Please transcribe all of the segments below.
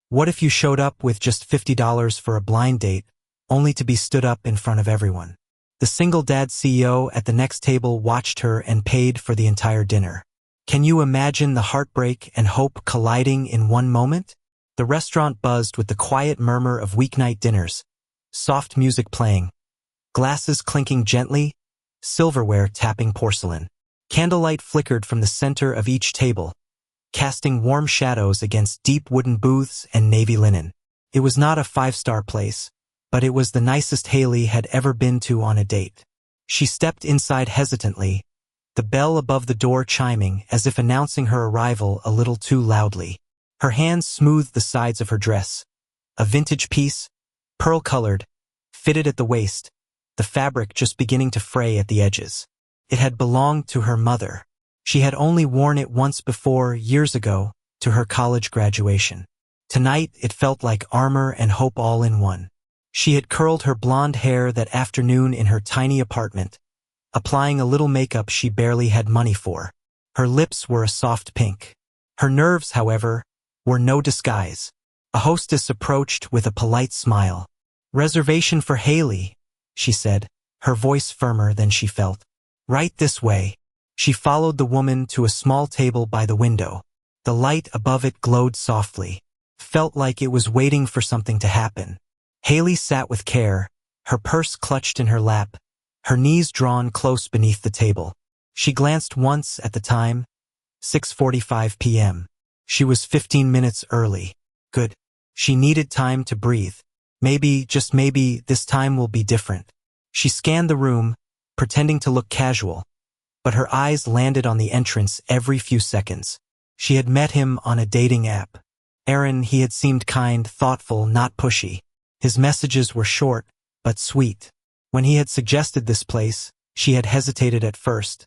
What if you showed up with just $50 for a blind date, only to be stood up in front of everyone? The single dad CEO at the next table watched her and paid for the entire dinner. Can you imagine the heartbreak and hope colliding in one moment? The restaurant buzzed with the quiet murmur of weeknight dinners, soft music playing, glasses clinking gently, silverware tapping porcelain. Candlelight flickered from the center of each table, casting warm shadows against deep wooden booths and navy linen. It was not a five-star place, but it was the nicest Haley had ever been to on a date. She stepped inside hesitantly, the bell above the door chiming as if announcing her arrival a little too loudly. Her hands smoothed the sides of her dress, a vintage piece, pearl-colored, fitted at the waist, the fabric just beginning to fray at the edges. It had belonged to her mother. She had only worn it once before, years ago, to her college graduation. Tonight it felt like armor and hope all in one. She had curled her blonde hair that afternoon in her tiny apartment, applying a little makeup she barely had money for. Her lips were a soft pink. Her nerves, however, were no disguise. A hostess approached with a polite smile. "Reservation for Haley," she said, her voice firmer than she felt. "Right this way." She followed the woman to a small table by the window. The light above it glowed softly, felt like it was waiting for something to happen. Haley sat with care, her purse clutched in her lap, her knees drawn close beneath the table. She glanced once at the time, 6:45 p.m. She was 15 minutes early. Good. She needed time to breathe. Maybe, just maybe, this time will be different. She scanned the room, pretending to look casual, but her eyes landed on the entrance every few seconds. She had met him on a dating app. Aaron, he had seemed kind, thoughtful, not pushy. His messages were short, but sweet. When he had suggested this place, she had hesitated at first,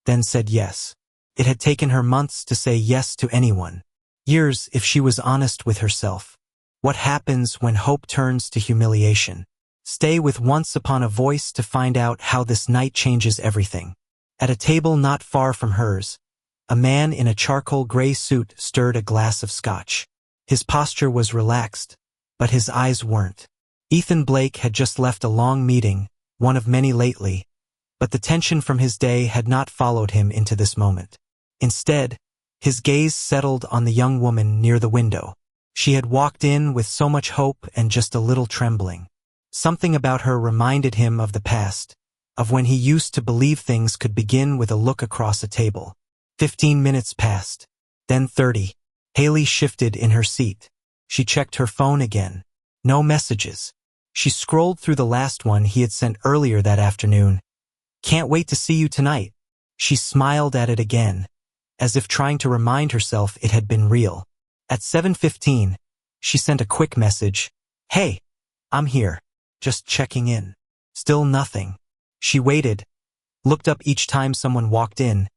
then said yes. It had taken her months to say yes to anyone. Years, if she was honest with herself. What happens when hope turns to humiliation? Stay with Once Upon a Voice to find out how this night changes everything. At a table not far from hers, a man in a charcoal gray suit stirred a glass of scotch. His posture was relaxed, but his eyes weren't. Ethan Blake had just left a long meeting, one of many lately, but the tension from his day had not followed him into this moment. Instead, his gaze settled on the young woman near the window. She had walked in with so much hope and just a little trembling. Something about her reminded him of the past, of when he used to believe things could begin with a look across a table. 15 minutes passed, then 30. Haley shifted in her seat. She checked her phone again. No messages. She scrolled through the last one he had sent earlier that afternoon. "Can't wait to see you tonight." She smiled at it again, as if trying to remind herself it had been real. At 7:15, she sent a quick message. "Hey, I'm here. Just checking in." Still nothing. She waited, looked up each time someone walked in,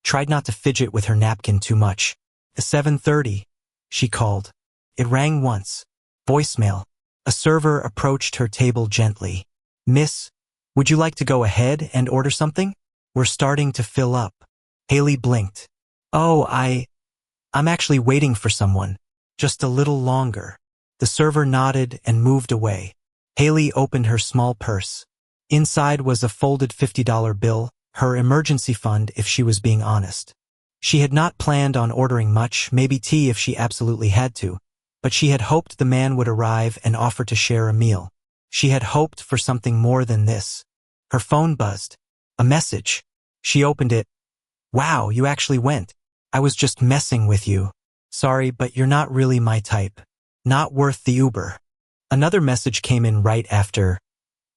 tried not to fidget with her napkin too much. 7:30, she called. It rang once. Voicemail. A server approached her table gently. "Miss, would you like to go ahead and order something? We're starting to fill up." Haley blinked. "Oh, I'm actually waiting for someone. Just a little longer." The server nodded and moved away. Haley opened her small purse. Inside was a folded $50 bill, her emergency fund if she was being honest. She had not planned on ordering much, maybe tea if she absolutely had to, but she had hoped the man would arrive and offer to share a meal. She had hoped for something more than this. Her phone buzzed. A message. She opened it. "Wow, you actually went. I was just messing with you. Sorry, but you're not really my type. Not worth the Uber." Another message came in right after.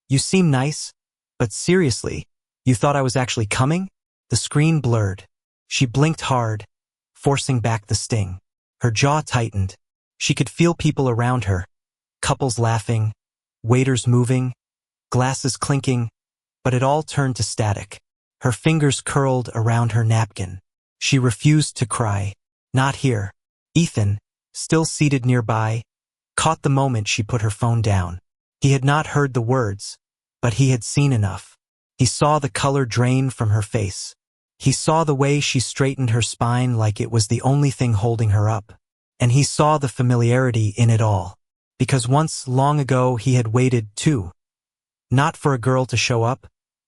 "You seem nice, but seriously, you thought I was actually coming?" The screen blurred. She blinked hard, forcing back the sting. Her jaw tightened. She could feel people around her. Couples laughing, waiters moving, glasses clinking, but it all turned to static. Her fingers curled around her napkin. She refused to cry. Not here. Ethan, still seated nearby, caught the moment she put her phone down. He had not heard the words, but he had seen enough. He saw the color drain from her face. He saw the way she straightened her spine like it was the only thing holding her up. And he saw the familiarity in it all. Because once, long ago, he had waited, too. Not for a girl to show up,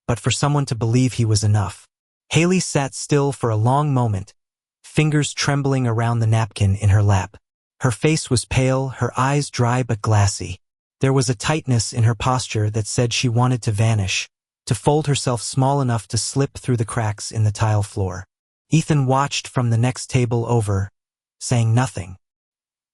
but for someone to believe he was enough. Haley sat still for a long moment, fingers trembling around the napkin in her lap. Her face was pale, her eyes dry but glassy. There was a tightness in her posture that said she wanted to vanish, to fold herself small enough to slip through the cracks in the tile floor. Ethan watched from the next table over, saying nothing.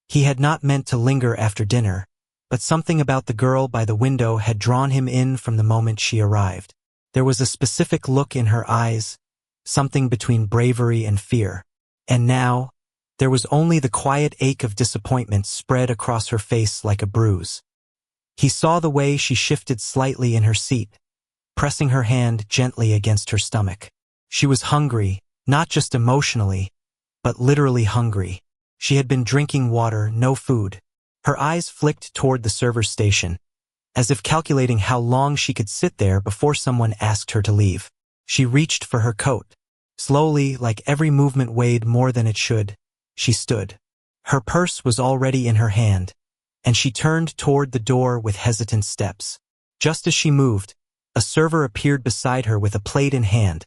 He had not meant to linger after dinner, but something about the girl by the window had drawn him in from the moment she arrived. There was a specific look in her eyes, something between bravery and fear. And now, there was only the quiet ache of disappointment spread across her face like a bruise. He saw the way she shifted slightly in her seat, pressing her hand gently against her stomach. She was hungry, not just emotionally, but literally hungry. She had been drinking water, no food. Her eyes flicked toward the server's station, as if calculating how long she could sit there before someone asked her to leave. She reached for her coat. Slowly, like every movement weighed more than it should, she stood. Her purse was already in her hand, and she turned toward the door with hesitant steps. Just as she moved, a server appeared beside her with a plate in hand,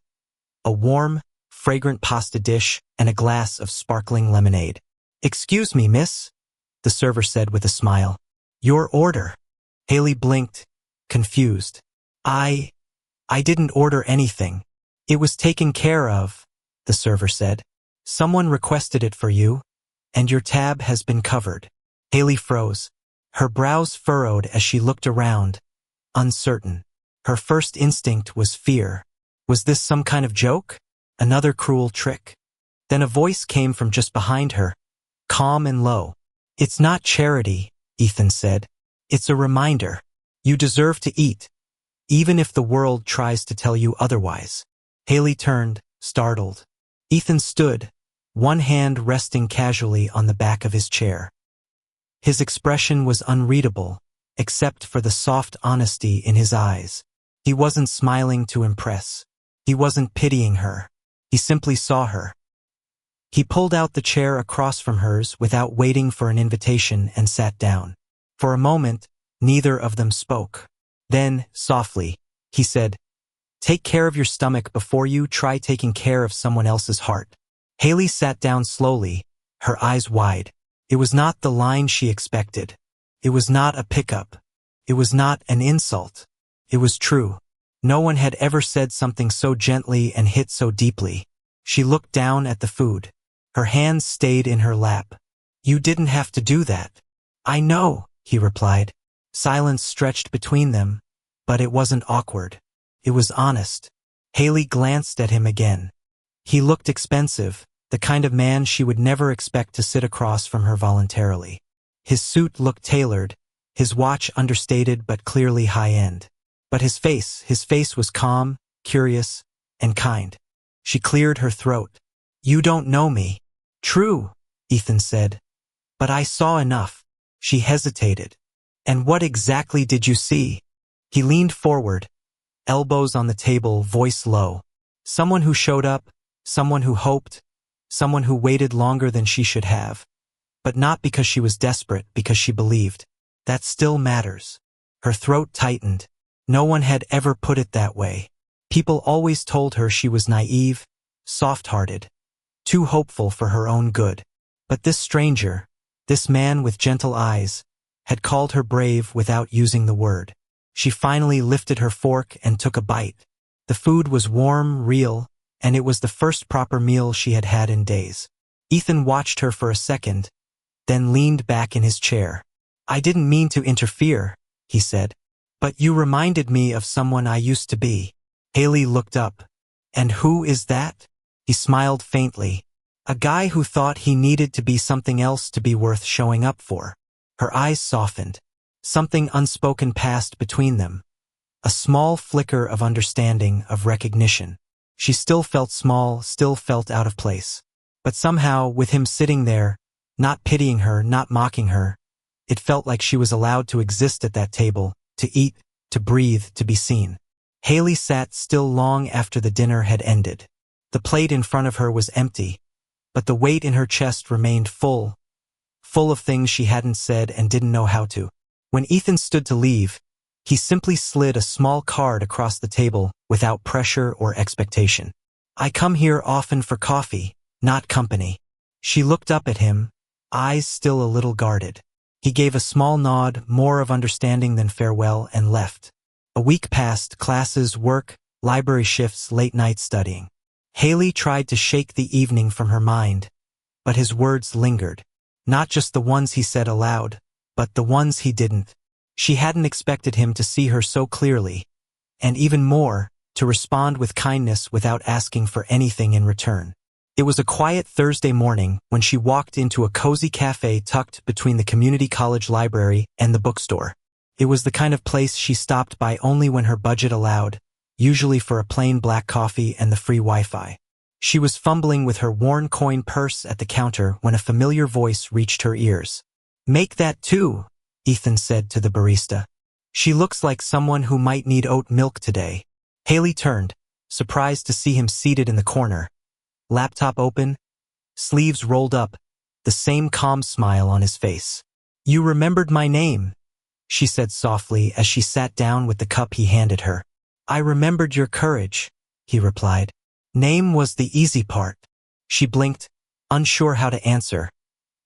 a warm, fragrant pasta dish, and a glass of sparkling lemonade. "Excuse me, miss," the server said with a smile. "Your order." Haley blinked, confused. I didn't order anything. It was taken care of," the server said. "Someone requested it for you, and your tab has been covered." Haley froze. Her brows furrowed as she looked around, uncertain. Her first instinct was fear. Was this some kind of joke? Another cruel trick? Then a voice came from just behind her, calm and low. "It's not charity," Ethan said. "It's a reminder. You deserve to eat, even if the world tries to tell you otherwise." Haley turned, startled. Ethan stood, one hand resting casually on the back of his chair. His expression was unreadable, except for the soft honesty in his eyes. He wasn't smiling to impress. He wasn't pitying her. He simply saw her. He pulled out the chair across from hers without waiting for an invitation and sat down. For a moment, neither of them spoke. Then, softly, he said, "Take care of your stomach before you try taking care of someone else's heart." Haley sat down slowly, her eyes wide. It was not the line she expected. It was not a pickup. It was not an insult. It was true. No one had ever said something so gently and hit so deeply. She looked down at the food. Her hands stayed in her lap. "You didn't have to do that." "I know," he replied. Silence stretched between them, but it wasn't awkward. It was honest. Haley glanced at him again. He looked expensive, the kind of man she would never expect to sit across from her voluntarily. His suit looked tailored, his watch understated but clearly high-end. But his face was calm, curious, and kind. She cleared her throat. "You don't know me." "True," Ethan said. "But I saw enough." She hesitated. "And what exactly did you see?" He leaned forward, elbows on the table, voice low. "Someone who showed up, someone who hoped, someone who waited longer than she should have. But not because she was desperate, because she believed. That still matters." Her throat tightened. No one had ever put it that way. People always told her she was naive, soft-hearted, too hopeful for her own good. But this stranger, this man with gentle eyes, had called her brave without using the word. She finally lifted her fork and took a bite. The food was warm, real, and it was the first proper meal she had had in days. Ethan watched her for a second, then leaned back in his chair. "I didn't mean to interfere," he said. "But you reminded me of someone I used to be." Haley looked up. "And who is that?" He smiled faintly. "A guy who thought he needed to be something else to be worth showing up for." Her eyes softened. Something unspoken passed between them. A small flicker of understanding, of recognition. She still felt small, still felt out of place. But somehow, with him sitting there, not pitying her, not mocking her, it felt like she was allowed to exist at that table, to eat, to breathe, to be seen. Haley sat still long after the dinner had ended. The plate in front of her was empty, but the weight in her chest remained full, full of things she hadn't said and didn't know how to. When Ethan stood to leave, he simply slid a small card across the table without pressure or expectation. "I come here often for coffee, not company." She looked up at him, eyes still a little guarded. He gave a small nod, more of understanding than farewell, and left. A week passed, classes, work, library shifts, late night studying. Haley tried to shake the evening from her mind, but his words lingered. Not just the ones he said aloud, but the ones he didn't. She hadn't expected him to see her so clearly, and even more, to respond with kindness without asking for anything in return. It was a quiet Thursday morning when she walked into a cozy cafe tucked between the community college library and the bookstore. It was the kind of place she stopped by only when her budget allowed, usually for a plain black coffee and the free Wi-Fi. She was fumbling with her worn coin purse at the counter when a familiar voice reached her ears. "Make that too," Ethan said to the barista. "She looks like someone who might need oat milk today." Haley turned, surprised to see him seated in the corner, laptop open, sleeves rolled up, the same calm smile on his face. "You remembered my name," she said softly as she sat down with the cup he handed her. "I remembered your courage," he replied. "Name was the easy part." She blinked, unsure how to answer,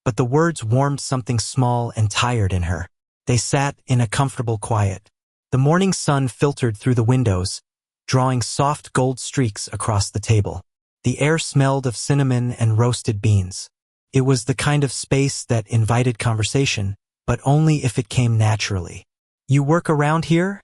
but the words warmed something small and tired in her. They sat in a comfortable quiet. The morning sun filtered through the windows, drawing soft gold streaks across the table. The air smelled of cinnamon and roasted beans. It was the kind of space that invited conversation, but only if it came naturally. "You work around here?"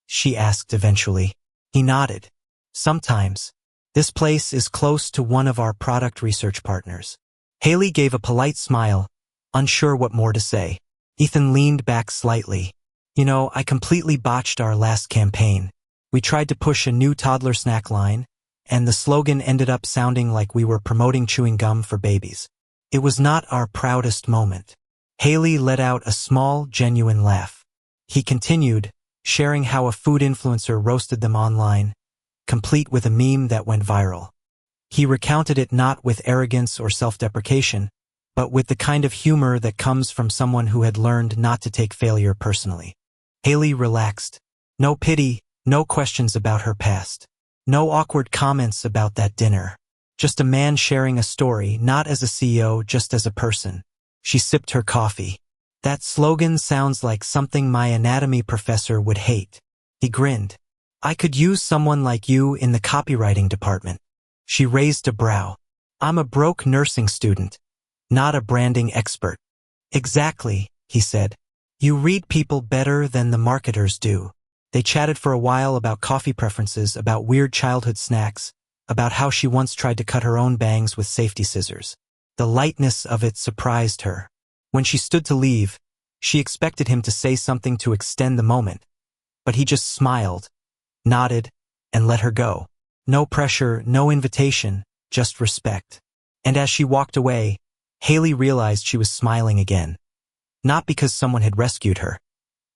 she asked eventually. He nodded. "Sometimes. This place is close to one of our product research partners." Haley gave a polite smile, unsure what more to say. Ethan leaned back slightly. "You know, I completely botched our last campaign. We tried to push a new toddler snack line, and the slogan ended up sounding like we were promoting chewing gum for babies. It was not our proudest moment." Haley let out a small, genuine laugh. He continued, sharing how a food influencer roasted them online, complete with a meme that went viral. He recounted it not with arrogance or self-deprecation, but with the kind of humor that comes from someone who had learned not to take failure personally. Haley relaxed. No pity, no questions about her past. No awkward comments about that dinner. Just a man sharing a story, not as a CEO, just as a person. She sipped her coffee. "That slogan sounds like something my anatomy professor would hate." He grinned. "I could use someone like you in the copywriting department." She raised a brow. "I'm a broke nursing student, not a branding expert." "Exactly," he said. "You read people better than the marketers do." They chatted for a while about coffee preferences, about weird childhood snacks, about how she once tried to cut her own bangs with safety scissors. The lightness of it surprised her. When she stood to leave, she expected him to say something to extend the moment, but he just smiled, nodded, and let her go. No pressure, no invitation, just respect. And as she walked away, Haley realized she was smiling again. Not because someone had rescued her,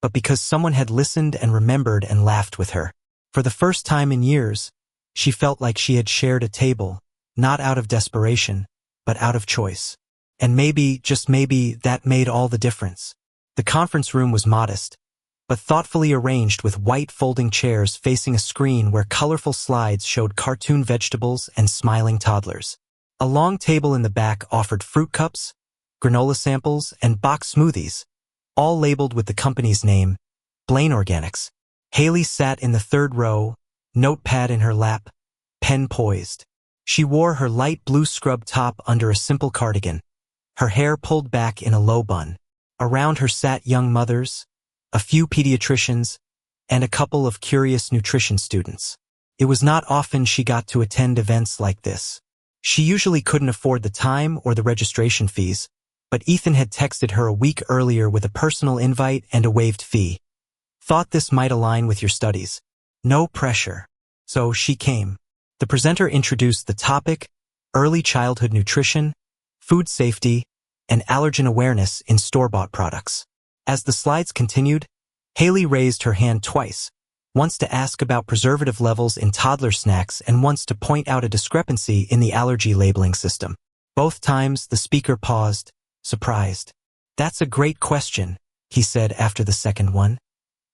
but because someone had listened and remembered and laughed with her. For the first time in years, she felt like she had shared a table, not out of desperation, but out of choice. And maybe, just maybe, that made all the difference. The conference room was modest, but thoughtfully arranged with white folding chairs facing a screen where colorful slides showed cartoon vegetables and smiling toddlers. A long table in the back offered fruit cups, granola samples, and box smoothies, all labeled with the company's name, Blaine Organics. Haley sat in the third row, notepad in her lap, pen poised. She wore her light blue scrub top under a simple cardigan, her hair pulled back in a low bun. Around her sat young mothers, a few pediatricians, and a couple of curious nutrition students. It was not often she got to attend events like this. She usually couldn't afford the time or the registration fees, but Ethan had texted her a week earlier with a personal invite and a waived fee. "Thought this might align with your studies. No pressure." So she came. The presenter introduced the topic, early childhood nutrition, food safety, and allergen awareness in store-bought products. As the slides continued, Haley raised her hand twice, once to ask about preservative levels in toddler snacks and once to point out a discrepancy in the allergy labeling system. Both times the speaker paused, surprised. "That's a great question," he said after the second one.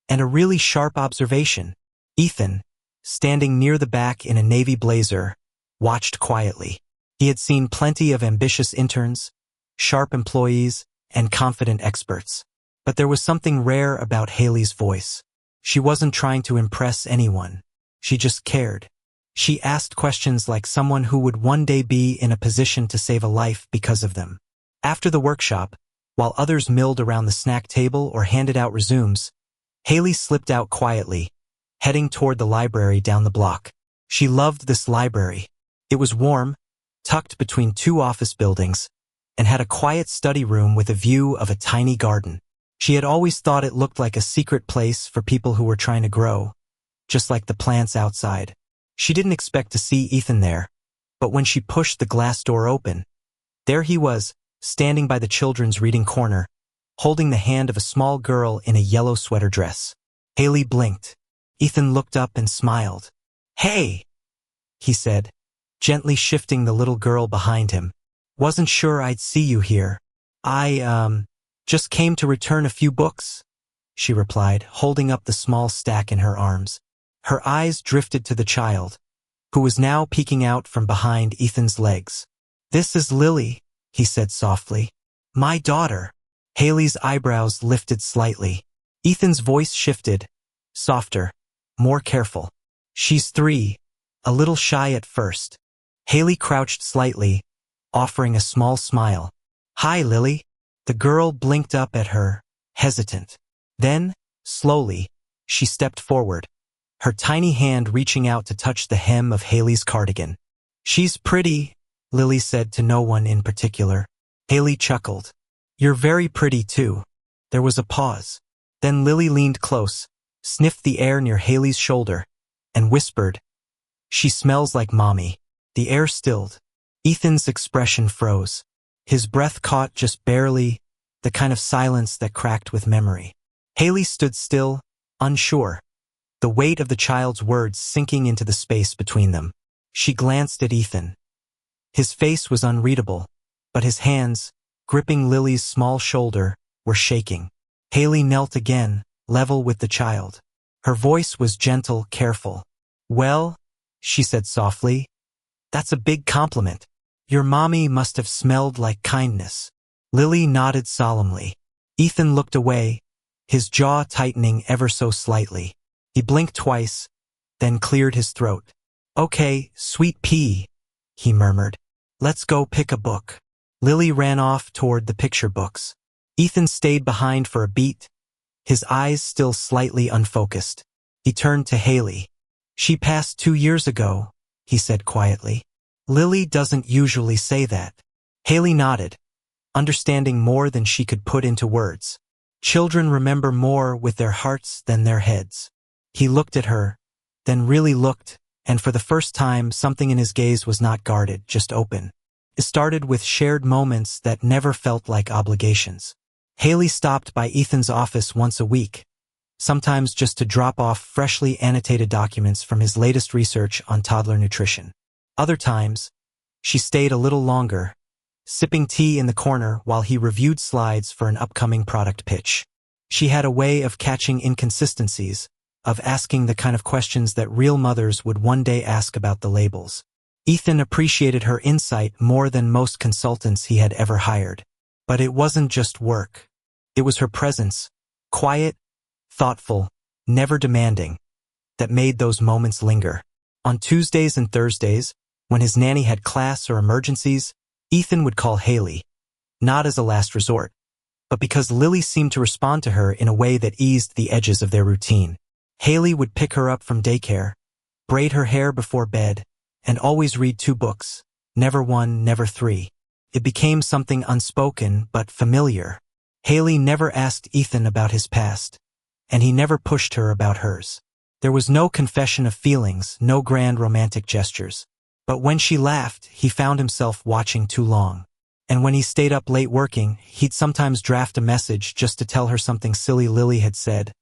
"And a really sharp observation." Ethan, standing near the back in a navy blazer, watched quietly. He had seen plenty of ambitious interns, sharp employees, and confident experts. But there was something rare about Haley's voice. She wasn't trying to impress anyone. She just cared. She asked questions like someone who would one day be in a position to save a life because of them. After the workshop, while others milled around the snack table or handed out resumes, Haley slipped out quietly, heading toward the library down the block. She loved this library. It was warm, tucked between two office buildings, and had a quiet study room with a view of a tiny garden. She had always thought it looked like a secret place for people who were trying to grow, just like the plants outside. She didn't expect to see Ethan there, but when she pushed the glass door open, there he was, standing by the children's reading corner, holding the hand of a small girl in a yellow sweater dress. Haley blinked. Ethan looked up and smiled. "Hey," he said, gently shifting the little girl behind him. "Wasn't sure I'd see you here. I, just came to return a few books," she replied, holding up the small stack in her arms. Her eyes drifted to the child, who was now peeking out from behind Ethan's legs. "This is Lily," he said softly. "My daughter." Haley's eyebrows lifted slightly. Ethan's voice shifted, softer, more careful. "She's 3, a little shy at first." Haley crouched slightly, offering a small smile. "Hi, Lily." The girl blinked up at her, hesitant. Then, slowly, she stepped forward, her tiny hand reaching out to touch the hem of Haley's cardigan. "She's pretty," Lily said to no one in particular. Haley chuckled. "You're very pretty too." There was a pause. Then Lily leaned close, sniffed the air near Haley's shoulder, and whispered, "She smells like mommy." The air stilled. Ethan's expression froze. His breath caught just barely, the kind of silence that cracked with memory. Haley stood still, unsure, the weight of the child's words sinking into the space between them. She glanced at Ethan. His face was unreadable, but his hands, gripping Lily's small shoulder, were shaking. Haley knelt again, level with the child. Her voice was gentle, careful. "Well," she said softly, "that's a big compliment. Your mommy must have smelled like kindness." Lily nodded solemnly. Ethan looked away, his jaw tightening ever so slightly. He blinked twice, then cleared his throat. "Okay, sweet pea," he murmured. "Let's go pick a book." Lily ran off toward the picture books. Ethan stayed behind for a beat, his eyes still slightly unfocused. He turned to Haley. "She passed 2 years ago," he said quietly. "Lily doesn't usually say that." Haley nodded, understanding more than she could put into words. Children remember more with their hearts than their heads. He looked at her, then really looked, and for the first time something in his gaze was not guarded, just open. It started with shared moments that never felt like obligations. Haley stopped by Ethan's office once a week, sometimes just to drop off freshly annotated documents from his latest research on toddler nutrition. Other times, she stayed a little longer, sipping tea in the corner while he reviewed slides for an upcoming product pitch. She had a way of catching inconsistencies, of asking the kind of questions that real mothers would one day ask about the labels. Ethan appreciated her insight more than most consultants he had ever hired. But it wasn't just work. It was her presence, quiet, thoughtful, never demanding, that made those moments linger. On Tuesdays and Thursdays, when his nanny had class or emergencies, Ethan would call Haley, not as a last resort, but because Lily seemed to respond to her in a way that eased the edges of their routine. Haley would pick her up from daycare, braid her hair before bed, and always read 2 books, never 1, never 3. It became something unspoken but familiar. Haley never asked Ethan about his past, and he never pushed her about hers. There was no confession of feelings, no grand romantic gestures. But when she laughed, he found himself watching too long. And when he stayed up late working, he'd sometimes draft a message just to tell her something silly Lily had said,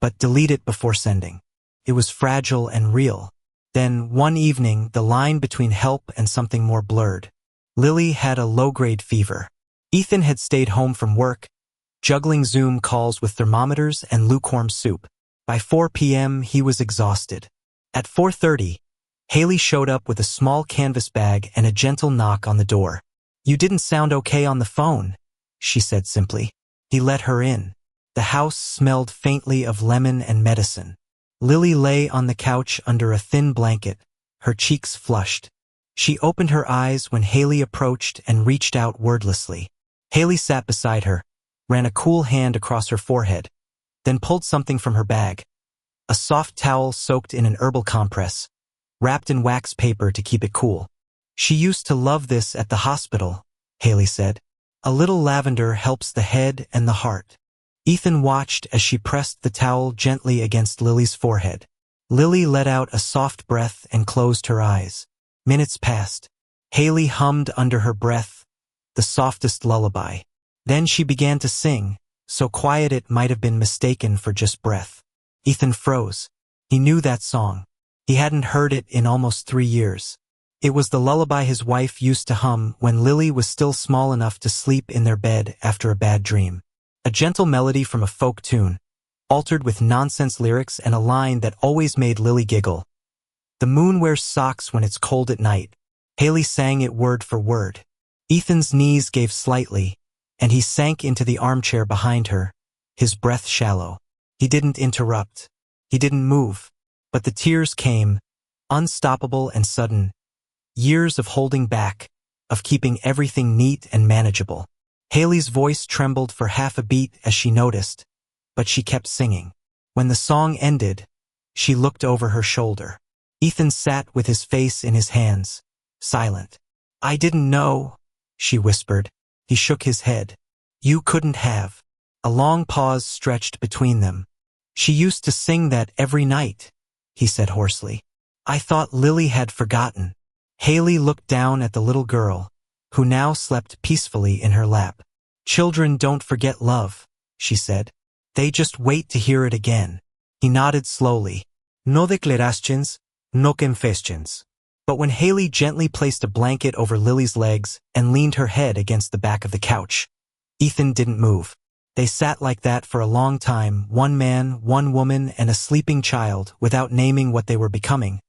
but delete it before sending. It was fragile and real. Then, one evening, the line between help and something more blurred. Lily had a low-grade fever. Ethan had stayed home from work, juggling Zoom calls with thermometers and lukewarm soup. By 4 p.m., he was exhausted. At 4:30, Haley showed up with a small canvas bag and a gentle knock on the door. "You didn't sound okay on the phone," she said simply. He let her in. The house smelled faintly of lemon and medicine. Lily lay on the couch under a thin blanket, her cheeks flushed. She opened her eyes when Haley approached and reached out wordlessly. Haley sat beside her, ran a cool hand across her forehead, then pulled something from her bag. A soft towel soaked in an herbal compress, wrapped in wax paper to keep it cool. "She used to love this at the hospital," Haley said. "A little lavender helps the head and the heart." Ethan watched as she pressed the towel gently against Lily's forehead. Lily let out a soft breath and closed her eyes. Minutes passed. Haley hummed under her breath, the softest lullaby. Then she began to sing, so quiet it might have been mistaken for just breath. Ethan froze. He knew that song. He hadn't heard it in almost 3 years. It was the lullaby his wife used to hum when Lily was still small enough to sleep in their bed after a bad dream. A gentle melody from a folk tune, altered with nonsense lyrics and a line that always made Lily giggle. "The moon wears socks when it's cold at night." Haley sang it word for word. Ethan's knees gave slightly, and he sank into the armchair behind her, his breath shallow. He didn't interrupt. He didn't move. But the tears came, unstoppable and sudden. Years of holding back, of keeping everything neat and manageable. Haley's voice trembled for half a beat as she noticed, but she kept singing. When the song ended, she looked over her shoulder. Ethan sat with his face in his hands, silent. "I didn't know," she whispered. He shook his head. "You couldn't have." A long pause stretched between them. "She used to sing that every night," he said hoarsely. "I thought Lily had forgotten." Haley looked down at the little girl, who now slept peacefully in her lap. "Children don't forget love," she said. "They just wait to hear it again." He nodded slowly. "No declarations, no confessions." But when Haley gently placed a blanket over Lily's legs and leaned her head against the back of the couch, Ethan didn't move. They sat like that for a long time, one man, one woman, and a sleeping child, without naming what they were becoming.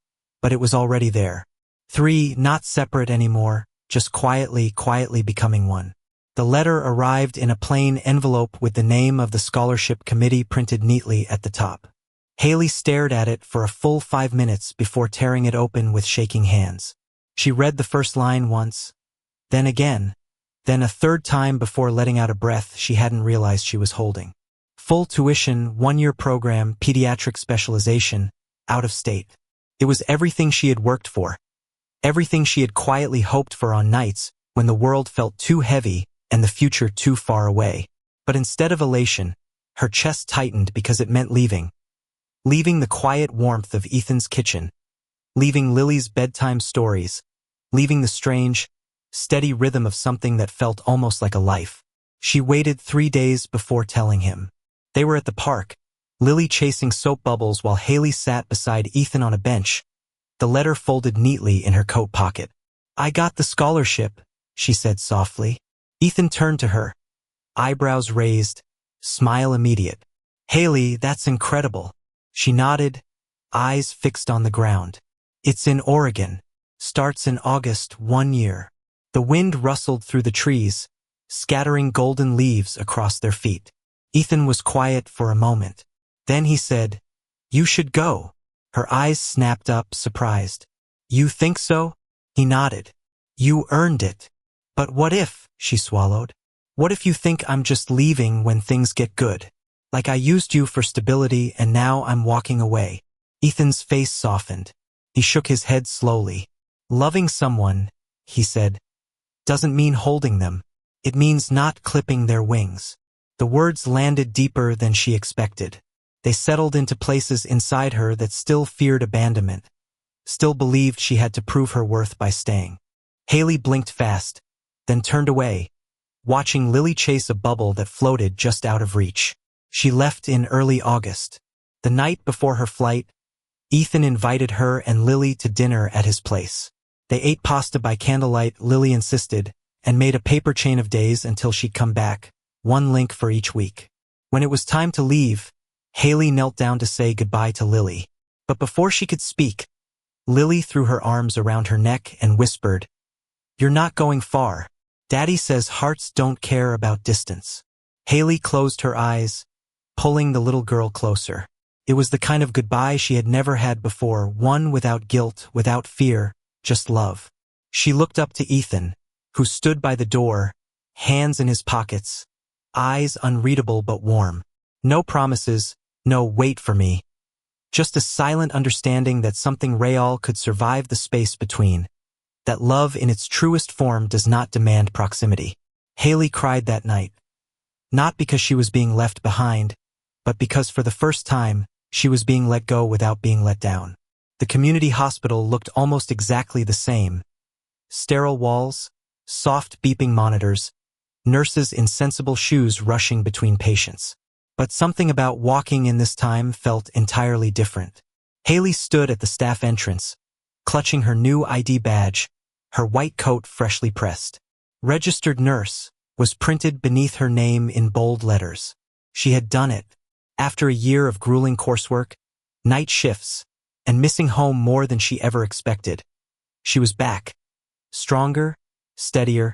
But it was already there. 3, not separate anymore, just quietly becoming one. The letter arrived in a plain envelope with the name of the scholarship committee printed neatly at the top. Haley stared at it for a full 5 minutes before tearing it open with shaking hands. She read the first line once, then again, then a third time before letting out a breath she hadn't realized she was holding. Full tuition, 1-year program, pediatric specialization, out of state. It was everything she had worked for. Everything she had quietly hoped for on nights when the world felt too heavy and the future too far away. But instead of elation, her chest tightened because it meant leaving. Leaving the quiet warmth of Ethan's kitchen. Leaving Lily's bedtime stories. Leaving the strange, steady rhythm of something that felt almost like a life. She waited 3 days before telling him. They were at the park, Lily chasing soap bubbles while Haley sat beside Ethan on a bench, the letter folded neatly in her coat pocket. "I got the scholarship," she said softly. Ethan turned to her, eyebrows raised, smile immediate. "Haley, that's incredible." She nodded, eyes fixed on the ground. "It's in Oregon. Starts in August, 1 year." The wind rustled through the trees, scattering golden leaves across their feet. Ethan was quiet for a moment. Then he said, "You should go." Her eyes snapped up, surprised. "You think so?" He nodded. "You earned it." "But what if," she swallowed, "what if you think I'm just leaving when things get good? Like I used you for stability and now I'm walking away." Ethan's face softened. He shook his head slowly. "Loving someone," he said, "doesn't mean holding them. It means not clipping their wings." The words landed deeper than she expected. They settled into places inside her that still feared abandonment, still believed she had to prove her worth by staying. Haley blinked fast, then turned away, watching Lily chase a bubble that floated just out of reach. She left in early August. The night before her flight, Ethan invited her and Lily to dinner at his place. They ate pasta by candlelight, Lily insisted, and made a paper chain of days until she'd come back, one link for each week. When it was time to leave, Haley knelt down to say goodbye to Lily. But before she could speak, Lily threw her arms around her neck and whispered, "You're not going far. Daddy says hearts don't care about distance." Haley closed her eyes, pulling the little girl closer. It was the kind of goodbye she had never had before, one without guilt, without fear, just love. She looked up to Ethan, who stood by the door, hands in his pockets, eyes unreadable but warm. No promises, no wait for me. Just a silent understanding that something real could survive the space between, that love in its truest form does not demand proximity. Haley cried that night, not because she was being left behind, but because for the first time, she was being let go without being let down. The community hospital looked almost exactly the same. Sterile walls, soft beeping monitors, nurses in sensible shoes rushing between patients. But something about walking in this time felt entirely different. Haley stood at the staff entrance, clutching her new ID badge, her white coat freshly pressed. Registered nurse was printed beneath her name in bold letters. She had done it. After a year of grueling coursework, night shifts, and missing home more than she ever expected, she was back, stronger, steadier,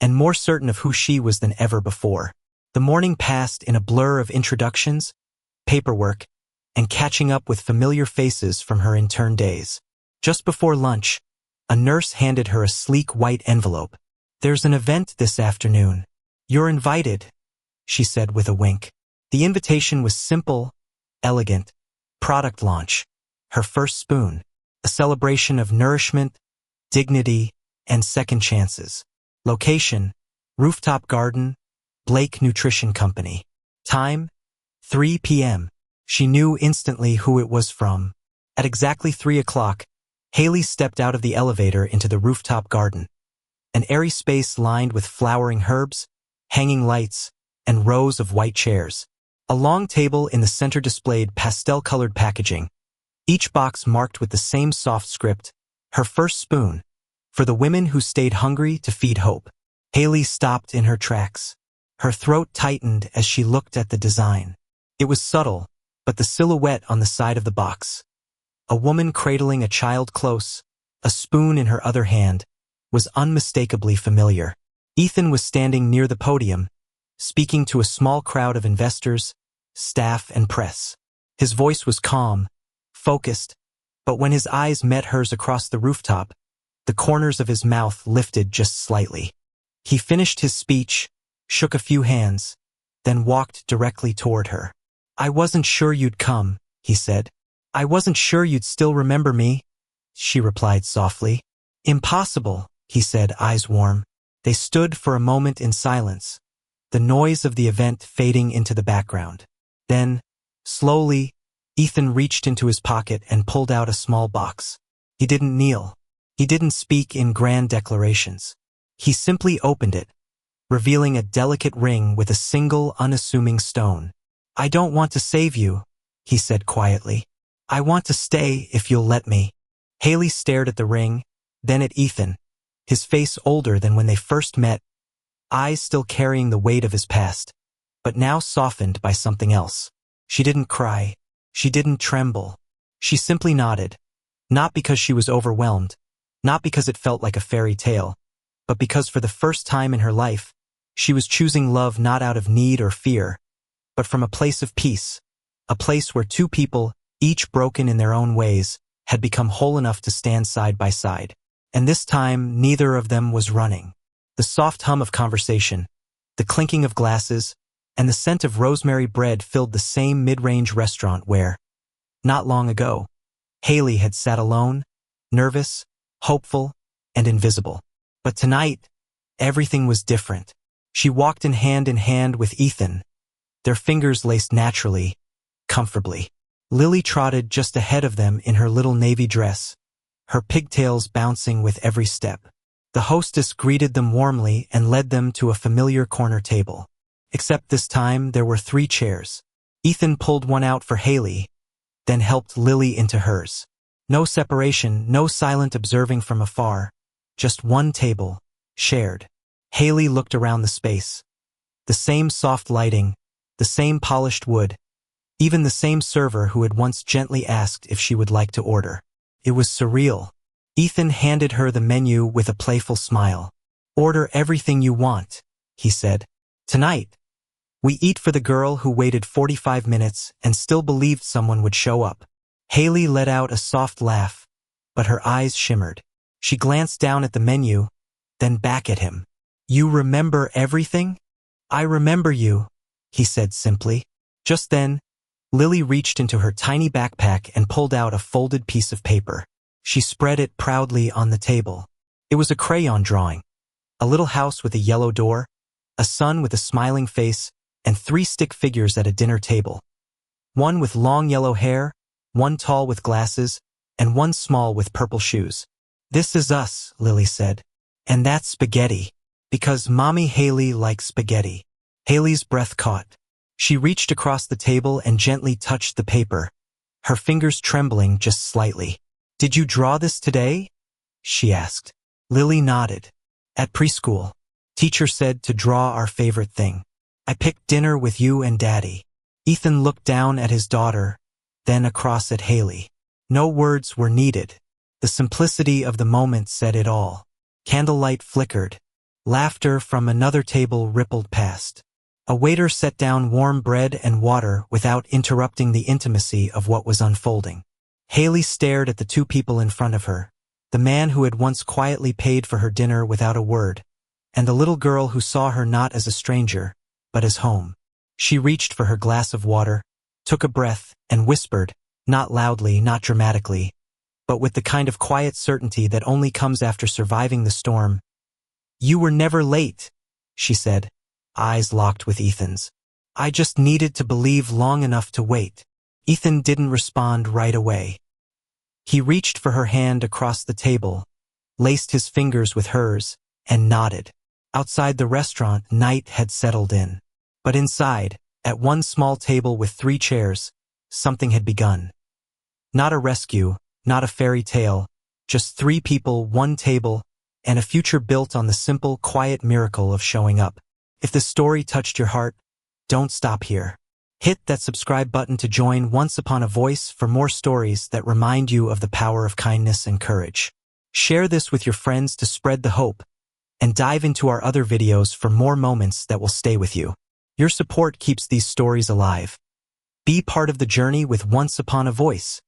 and more certain of who she was than ever before. The morning passed in a blur of introductions, paperwork, and catching up with familiar faces from her intern days. Just before lunch, a nurse handed her a sleek white envelope. "There's an event this afternoon. You're invited," she said with a wink. The invitation was simple, elegant, product launch, her first spoon, a celebration of nourishment, dignity, and second chances. Location, rooftop garden, Blake Nutrition Company. Time, 3 p.m. She knew instantly who it was from. At exactly 3 o'clock, Haley stepped out of the elevator into the rooftop garden, an airy space lined with flowering herbs, hanging lights, and rows of white chairs. A long table in the center displayed pastel-colored packaging, each box marked with the same soft script, "Her first spoon, for the women who stayed hungry to feed hope." Haley stopped in her tracks. Her throat tightened as she looked at the design. It was subtle, but the silhouette on the side of the box, a woman cradling a child close, a spoon in her other hand, was unmistakably familiar. Ethan was standing near the podium, speaking to a small crowd of investors, staff, and press. His voice was calm, focused, but when his eyes met hers across the rooftop, the corners of his mouth lifted just slightly. He finished his speech, shook a few hands, then walked directly toward her. "I wasn't sure you'd come," he said. "I wasn't sure you'd still remember me," she replied softly. "Impossible," he said, eyes warm. They stood for a moment in silence, the noise of the event fading into the background. Then, slowly, Ethan reached into his pocket and pulled out a small box. He didn't kneel. He didn't speak in grand declarations. He simply opened it, revealing a delicate ring with a single unassuming stone. "I don't want to save you," he said quietly. "I want to stay if you'll let me." Haley stared at the ring, then at Ethan, his face older than when they first met, eyes still carrying the weight of his past, but now softened by something else. She didn't cry. She didn't tremble. She simply nodded, not because she was overwhelmed, not because it felt like a fairy tale, but because for the first time in her life, she was choosing love not out of need or fear, but from a place of peace, a place where two people, each broken in their own ways, had become whole enough to stand side by side. And this time, neither of them was running. The soft hum of conversation, the clinking of glasses, and the scent of rosemary bread filled the same mid-range restaurant where, not long ago, Haley had sat alone, nervous, hopeful, and invisible. But tonight, everything was different. She walked in hand with Ethan, their fingers laced naturally, comfortably. Lily trotted just ahead of them in her little navy dress, her pigtails bouncing with every step. The hostess greeted them warmly and led them to a familiar corner table. Except this time there were 3 chairs. Ethan pulled one out for Haley, then helped Lily into hers. No separation, no silent observing from afar, just one table, shared. Haley looked around the space. The same soft lighting, the same polished wood, even the same server who had once gently asked if she would like to order. It was surreal. Ethan handed her the menu with a playful smile. "Order everything you want," he said. "Tonight, we eat for the girl who waited 45 minutes and still believed someone would show up." Haley let out a soft laugh, but her eyes shimmered. She glanced down at the menu, then back at him. "You remember everything?" "I remember you," he said simply. Just then, Lily reached into her tiny backpack and pulled out a folded piece of paper. She spread it proudly on the table. It was a crayon drawing. A little house with a yellow door, a sun with a smiling face, and 3 stick figures at a dinner table. One with long yellow hair, one tall with glasses, and one small with purple shoes. "This is us," Lily said. "And that's spaghetti. Because Mommy Haley likes spaghetti." Haley's breath caught. She reached across the table and gently touched the paper, her fingers trembling just slightly. "Did you draw this today?" she asked. Lily nodded. "At preschool. Teacher said to draw our favorite thing. I picked dinner with you and Daddy." Ethan looked down at his daughter, then across at Haley. No words were needed. The simplicity of the moment said it all. Candlelight flickered. Laughter from another table rippled past. A waiter set down warm bread and water without interrupting the intimacy of what was unfolding. Haley stared at the 2 people in front of her, the man who had once quietly paid for her dinner without a word, and the little girl who saw her not as a stranger, but as home. She reached for her glass of water, took a breath, and whispered, not loudly, not dramatically, but with the kind of quiet certainty that only comes after surviving the storm. "You were never late," she said, eyes locked with Ethan's. "I just needed to believe long enough to wait." Ethan didn't respond right away. He reached for her hand across the table, laced his fingers with hers, and nodded. Outside the restaurant, night had settled in. But inside, at one small table with 3 chairs, something had begun. Not a rescue, not a fairy tale, just 3 people, 1 table, and a future built on the simple, quiet miracle of showing up. If the story touched your heart, don't stop here. Hit that subscribe button to join Once Upon a Voice for more stories that remind you of the power of kindness and courage. Share this with your friends to spread the hope, and dive into our other videos for more moments that will stay with you. Your support keeps these stories alive. Be part of the journey with Once Upon a Voice.